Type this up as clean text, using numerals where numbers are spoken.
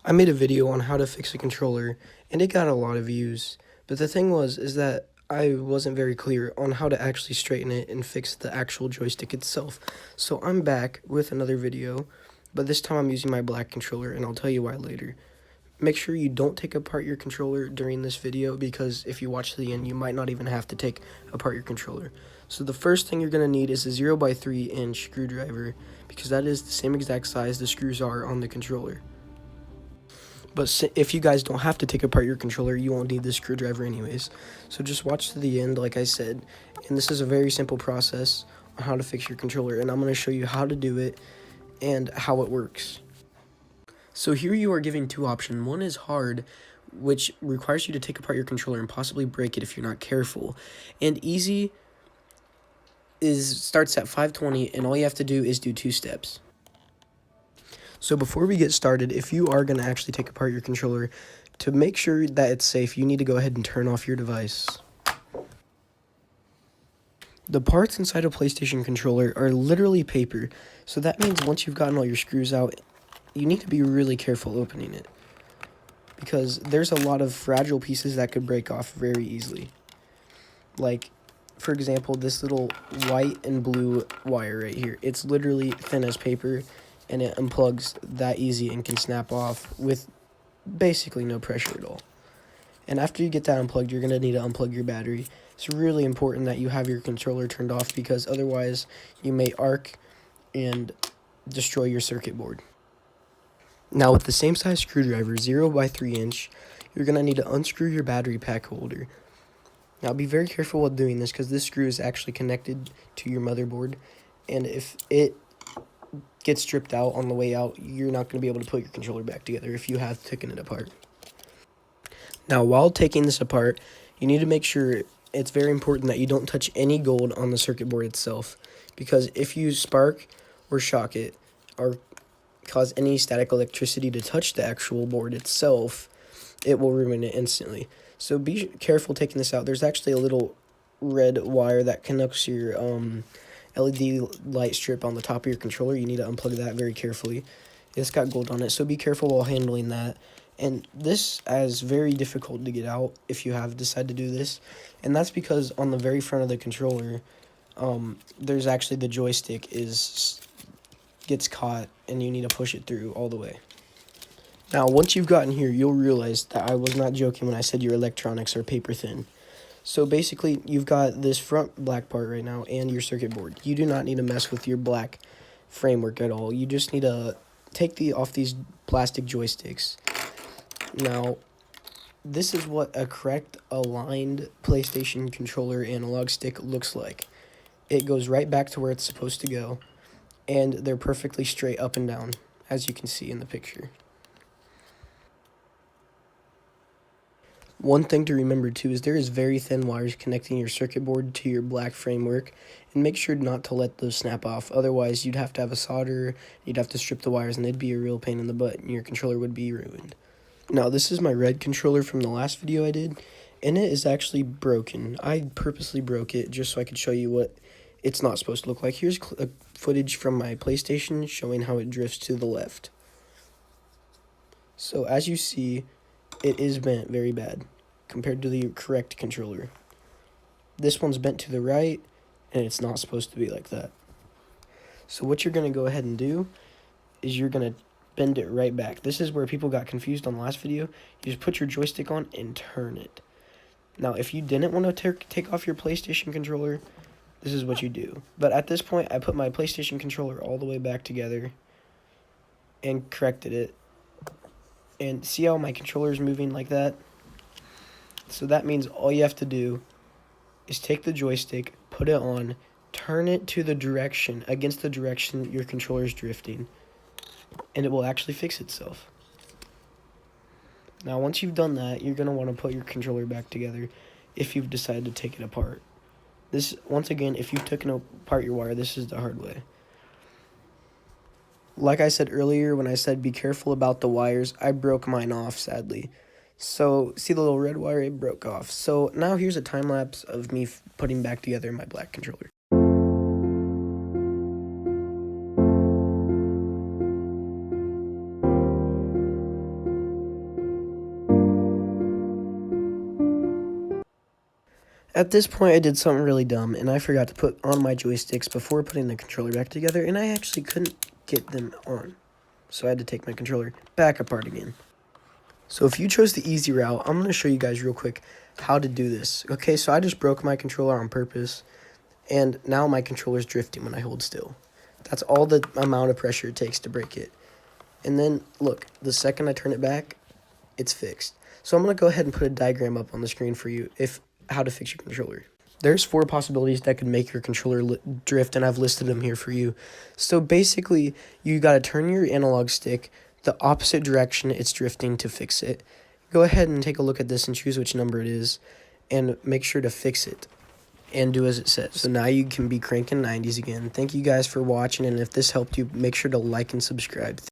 I made a video on how to fix a controller and it got a lot of views. But the thing is that I wasn't very clear on how to actually straighten it and fix the actual joystick itself. So I'm back with another video, but this time I'm using my black controller and I'll tell you why later. Make sure you don't take apart your controller during this video because if you watch to the end, you might not even have to take apart your controller. So the first thing you're going to need is a 0x3 inch screwdriver because that is the same exact size the screws are on the controller. But if you guys don't have to take apart your controller, you won't need this screwdriver anyways. So just watch to the end, like I said. And this is a very simple process on how to fix your controller. And I'm going to show you how to do it and how it works. So here you are given two options. One is hard, which requires you to take apart your controller and possibly break it if you're not careful. And easy starts at 520, and all you have to do is do 2 steps. So before we get started, if you are going to actually take apart your controller, to make sure that it's safe, you need to go ahead and turn off your device. The parts inside a PlayStation controller are literally paper, so that means once you've gotten all your screws out, you need to be really careful opening it, because there's a lot of fragile pieces that could break off very easily. Like, for example, this little white and blue wire right here. It's literally thin as paper, and it unplugs that easy and can snap off with basically no pressure at all. And after you get that unplugged, you're going to need to unplug your battery. It's really important that you have your controller turned off because otherwise you may arc and destroy your circuit board. Now with the same size screwdriver, 0x3 inch, you're going to need to unscrew your battery pack holder. Now be very careful while doing this because this screw is actually connected to your motherboard, and if it gets stripped out on the way out, you're not going to be able to put your controller back together if you have taken it apart. Now while taking this apart, you need to make sure it's very important that you don't touch any gold on the circuit board itself, because if you spark or shock it or cause any static electricity to touch the actual board itself, it will ruin it instantly. So be careful taking this out. There's actually a little red wire that connects your LED light strip on the top of your controller. You need to unplug that very carefully. It's got gold on it, so be careful while handling that. And this is very difficult to get out if you have decided to do this. And that's because on the very front of the controller, there's actually the joystick gets caught, and you need to push it through all the way. Now, once you've gotten here, you'll realize that I was not joking when I said your electronics are paper thin. So basically, you've got this front black part right now and your circuit board. You do not need to mess with your black framework at all. You just need to take off these plastic joysticks. Now, this is what a correct aligned PlayStation controller analog stick looks like. It goes right back to where it's supposed to go, and they're perfectly straight up and down, as you can see in the picture. One thing to remember too is there is very thin wires connecting your circuit board to your black framework, and make sure not to let those snap off. Otherwise, you'd have to have a solder, you'd have to strip the wires, and it'd be a real pain in the butt, and your controller would be ruined. Now, this is my red controller from the last video I did, and it is actually broken. I purposely broke it just so I could show you what it's not supposed to look like. Here's footage from my PlayStation showing how it drifts to the left. So as you see, it is bent very bad compared to the correct controller. This one's bent to the right, and it's not supposed to be like that. So what you're going to go ahead and do is you're going to bend it right back. This is where people got confused on the last video. You just put your joystick on and turn it. Now, if you didn't want to take off your PlayStation controller, this is what you do. But at this point, I put my PlayStation controller all the way back together and corrected it. And see how my controller is moving like that? So that means all you have to do is take the joystick, put it on, turn it to the direction, against the direction your controller is drifting, and it will actually fix itself. Now, once you've done that, you're going to want to put your controller back together if you've decided to take it apart. This, once again, if you've taken apart your wire, this is the hard way. Like I said earlier when I said be careful about the wires, I broke mine off, sadly. So, see the little red wire? It broke off. So, now here's a time lapse of me putting back together my black controller. At this point, I did something really dumb, and I forgot to put on my joysticks before putting the controller back together, and I actually couldn't get them on. So I had to take my controller back apart again. So if you chose the easy route, I'm going to show you guys real quick how to do this. Okay, so I just broke my controller on purpose, and now my controller's drifting when I hold still. That's all the amount of pressure it takes to break it. And then, look, the second I turn it back, it's fixed. So I'm going to go ahead and put a diagram up on the screen for you how to fix your controller. There's 4 possibilities that could make your controller drift, and I've listed them here for you. So basically, you got to turn your analog stick the opposite direction it's drifting to fix it. Go ahead and take a look at this and choose which number it is, and make sure to fix it and do as it says. So now you can be cranking 90s again. Thank you guys for watching, and if this helped you, make sure to like and subscribe.